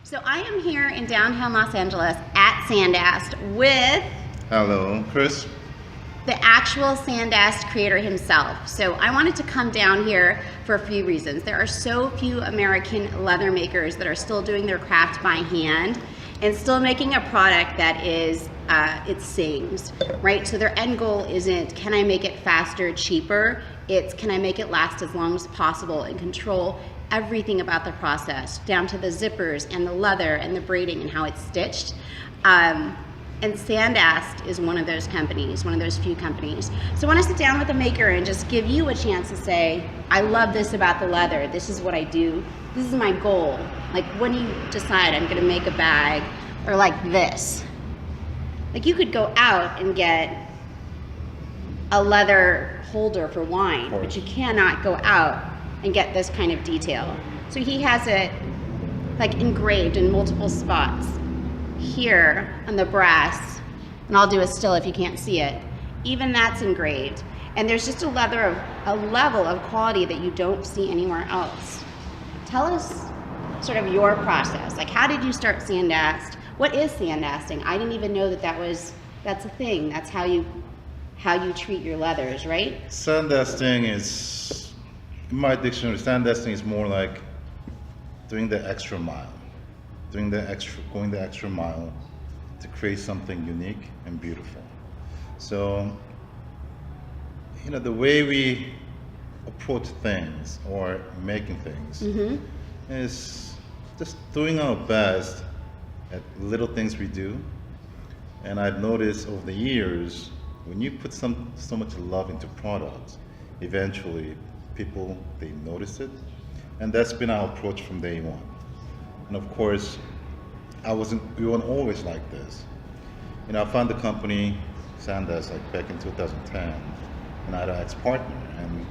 So I am here in downtown Los Angeles at Sandast with Hello, Chris. the actual Sandast creator himself. So I wanted to come down here for a few reasons. There are so few American leather makers that are still doing their craft by hand and still making a product that is, it sings, right? So their end goal isn't, can I make it faster, cheaper? It's, can I make it last as long as possible and control everything about the process, down to the zippers and the leather and the braiding and how it's stitched. And Sandast is one of those companies, one of those few companies. So I want to sit down with a maker and just give you a chance to say, I love this about the leather. This is what I do. This is my goal. Like, when you decide I'm going to make a bag, or like this. Like, you could go out and get a leather holder for wine, but you cannot go out and get this kind of detail. So he has it like engraved in multiple spots. Here on the brass, and I'll do a still if you can't see it, even that's engraved. And there's just a level of quality that you don't see anywhere else. Tell us sort of your process. Like, how did you start Sandast? What is sandasting? I didn't even know that's a thing. That's how you treat your leathers, right? Sandasting is, in my dictionary, sandasting is more like doing the extra mile. Going the extra mile to create something unique and beautiful. So, the way we approach things or making things is just doing our best at little things we do. And I've noticed over the years, when you put so much love into products, eventually people, they notice it. And that's been our approach from day one. And of course, we weren't always like this. I found the company, Sandast, like back in 2010, and I had an ex-partner, and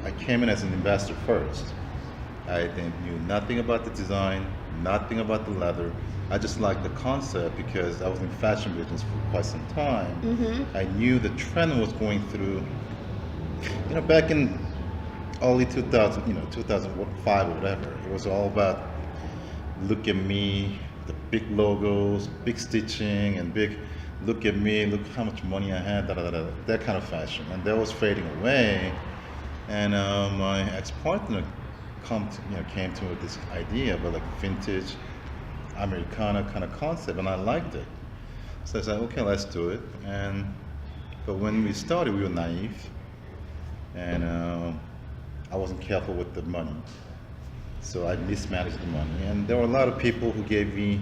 I came in as an investor first. I knew nothing about the design, nothing about the leather. I just liked the concept because I was in fashion business for quite some time. I knew the trend was going through, back in early 2000, 2005 or whatever. It was all about, look at me, the big logos, big stitching, and big, look at me, look how much money I had, that kind of fashion. And that was fading away. And my ex-partner came to me with this idea about like vintage Americana kind of concept, and I liked it. So I said, okay, let's do it. But when we started, we were naive, and I wasn't careful with the money. So I mismanaged the money, and there were a lot of people who gave me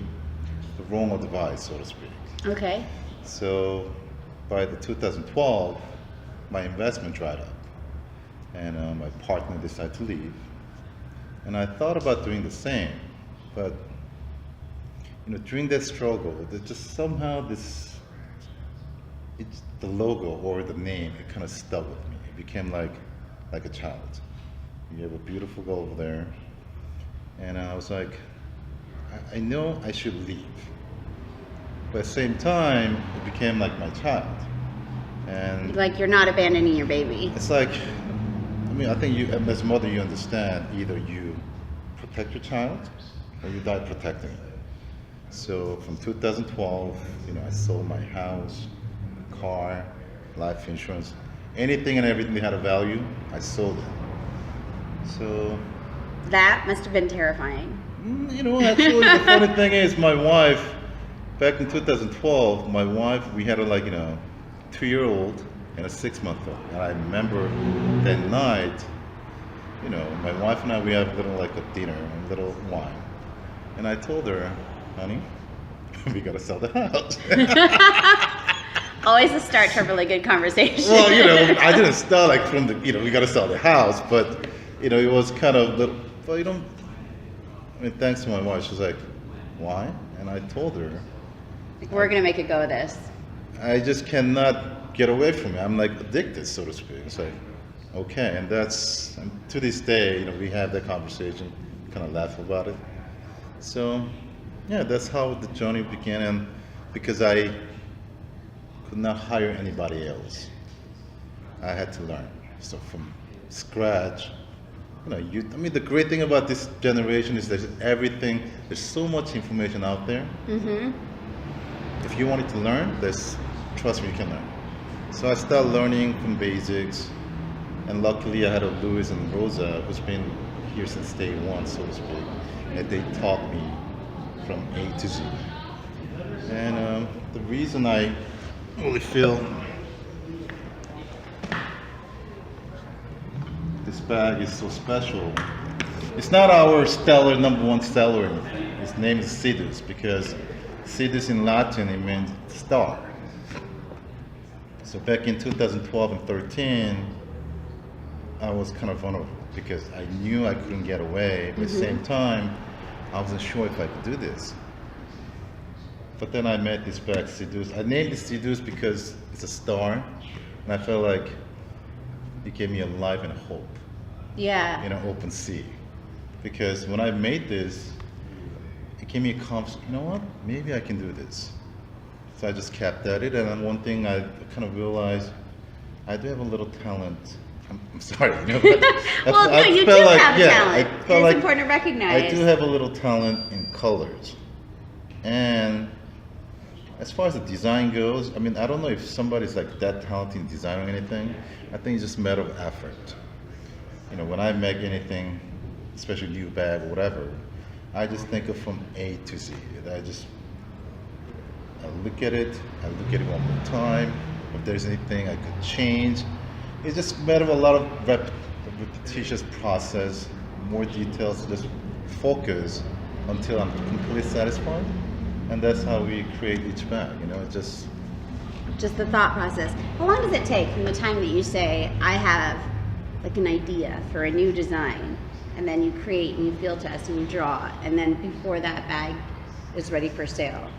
the wrong advice, so to speak. Okay. So by the 2012, my investment dried up, and my partner decided to leave. And I thought about doing the same, but during that struggle, there's just somehow the logo or the name, it kind of stuck with me. It became like a child. You have a beautiful girl over there. And I was like, I know I should leave. But at the same time, it became like my child. And like, you're not abandoning your baby. it's like, I think you, as a mother, you understand, either you protect your child or you die protecting it. So from 2012, I sold my house, car, life insurance, anything and everything that had a value, I sold it. So That must have been terrifying. Actually, the funny thing is, my wife, back in 2012, we had a 2-year-old and a 6-month-old. And I remember that night, my wife and I, we had a dinner, a little wine. And I told her, honey, we gotta sell the house. Always a start to a really good conversation. Well, I didn't start from the, we gotta sell the house, but, it was kind of little. Well, thanks to my wife, she's like, why? And I told her, we're going to make a go of this. I just cannot get away from it. I'm addicted, so to speak. It's like, okay. And to this day, we have that conversation, kind of laugh about it. So, yeah, that's how the journey began. And because I could not hire anybody else, I had to learn. So from scratch, I mean, the great thing about this generation is there's everything. There's so much information out there. Mm-hmm. If you wanted to learn, trust me, you can learn. So I started learning from basics, and luckily I had a Louis and Rosa who's been here since day one, so to speak, and they taught me from A to Z. And the reason I really feel this bag is so special, it's not our stellar number one seller. Its name is Sandast, because Sandast in Latin, it means star. So back in 2012 and 13, I was kind of vulnerable because I knew I couldn't get away. But at the same time, I wasn't sure if I could do this. But then I met this bag, Sandast. I named it Sandast because it's a star, and I felt like it gave me a life and a hope Yeah. in an open sea. Because when I made this, it gave me a confidence, you know what, maybe I can do this. So I just kept at it, and then one thing I kind of realized, I do have a little talent. I'm sorry, but Well, no, you do felt like, have yeah, talent. I And felt it's like important to recognize. I do have a little talent in colors. And as far as the design goes, I mean, I don't know if somebody's like that talented in design or anything. I think it's just a matter of effort. When I make anything, especially new bag or whatever, I just think of from A to Z. I look at it one more time. If there's anything I could change, it's just a matter of a lot of repetitious process, more details, just focus until I'm completely satisfied. And that's how we create each bag, just the thought process. How long does it take from the time that you say, I have like an idea for a new design, and then you create and you field test and you draw, and then before that bag is ready for sale?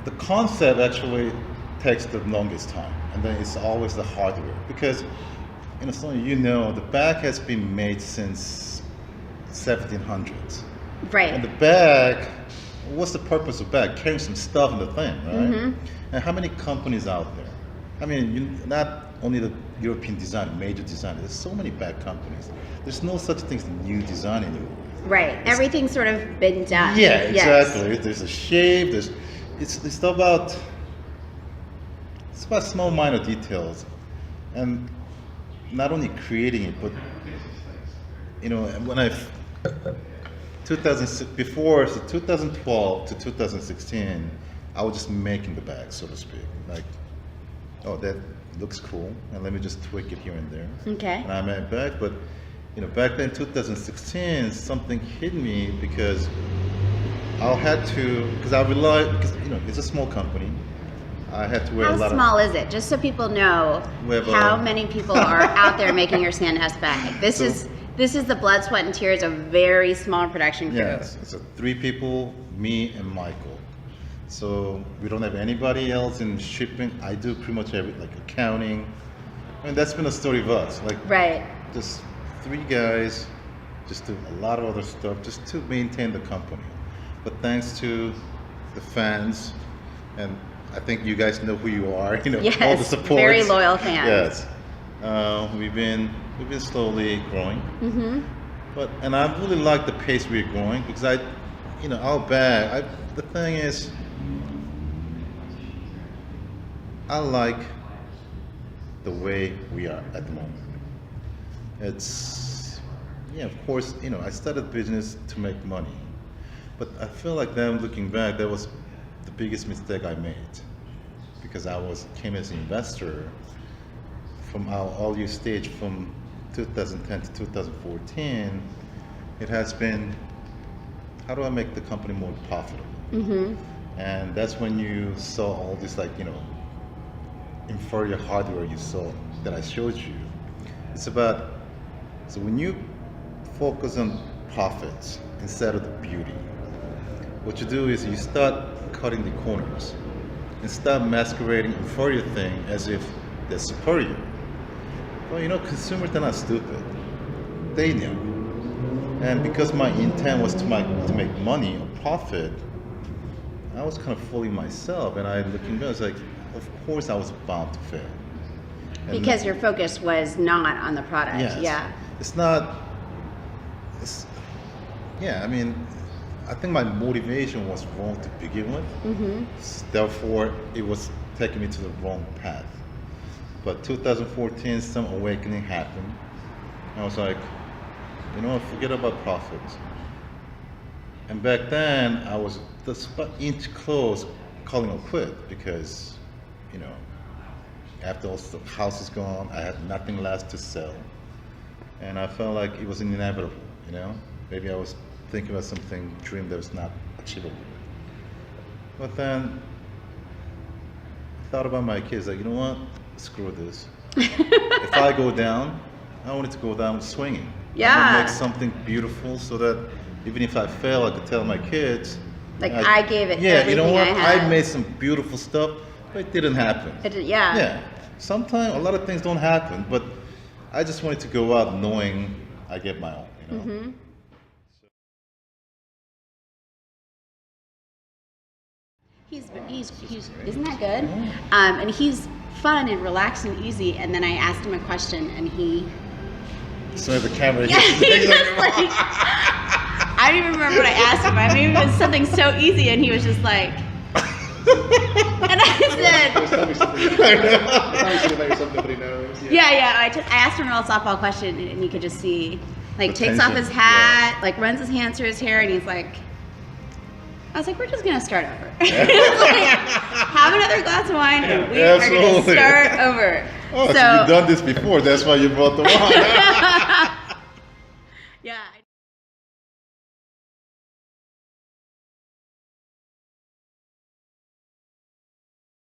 The concept actually takes the longest time, and then it's always the hardware. Because, Sonia, the bag has been made since 1700s. Right. And the bag, what's the purpose of bag? Carrying some stuff in the thing, right? Mm-hmm. And how many companies out there? I mean, not only the European design, major design, there's so many bag companies. There's no such thing as new design anymore. Right. Everything's sort of been done. Yeah, Yes. exactly. There's a shape, it's about small minor details. And not only creating it, but when 2012 to 2016, I was just making the bag, so to speak. Like, oh, that looks cool, and let me just tweak it here and there. Okay. And I made it back, but back then, 2016, something hit me because it's a small company. I had to wear a lot How small is it? Just so people know We have, how many people are out there making your Sandast bag. This is the blood, sweat, and tears of a very small production crew. Yes, it's 3 people, me and Michael. So we don't have anybody else in shipping. I do pretty much like accounting. I mean, that's been a story of us. Like, Right. just 3 guys, just do a lot of other stuff just to maintain the company. But thanks to the fans, and I think you guys know who you are. Yes, all the support. very loyal fans. Yes, we've been slowly growing. Mm-hmm. And I really like the pace we're going because our bag. The thing is, I like the way we are at the moment. It's, of course, I started business to make money, but I feel like then looking back, that was the biggest mistake I made because I came as an investor from our early stage from 2010 to 2014. It has been, how do I make the company more profitable? Mm-hmm. And that's when you saw all this inferior hardware you saw that I showed you. It's about, so when you focus on profits instead of the beauty, what you do is you start cutting the corners and start masquerading inferior thing as if they're superior. Well, consumers, they're not stupid. They know. And because my intent was to make money or profit, I was kind of fooling myself. And looking back, I was like, of course I was bound to fail. And Because your focus was not on the product. yes. Yeah. it's not. It's, yeah, I mean, I think my motivation was wrong to begin with. Therefore, it was taking me to the wrong path. But 2014, some awakening happened. I was like, you know what, forget about profits. And back then, I was just about inch close calling it quit because, you know, after all the house is gone, I had nothing left to sell. And I felt like it was inevitable, you know? Maybe I was thinking about something, dream that was not achievable. But then, I thought about my kids, like, you know what? Screw this. If I go down, I want it to go down swinging. I want to make something beautiful so that even if I fail, I could tell my kids. Like I gave it yeah, you know what? I made some beautiful stuff, but it didn't happen. Yeah. Yeah. Sometimes a lot of things don't happen, but I just wanted to go out knowing I get my own, you know? He's isn't that good? And he's fun and relaxed and easy. And then I asked him a question, and he. So the camera. Yeah, he just like. I don't even remember what I asked him. I mean, it was something so easy, and he was just like. And I said. Tell me something about yourself nobody knows. Yeah. I asked him a real softball question, and you could just see, like, takes off his Attention, hat, like runs his hands through his hair, and he's like. I was like, we're just gonna start over. Like, have another glass of wine, and we are gonna start over. Oh, so you've done this before. That's why you brought the wine.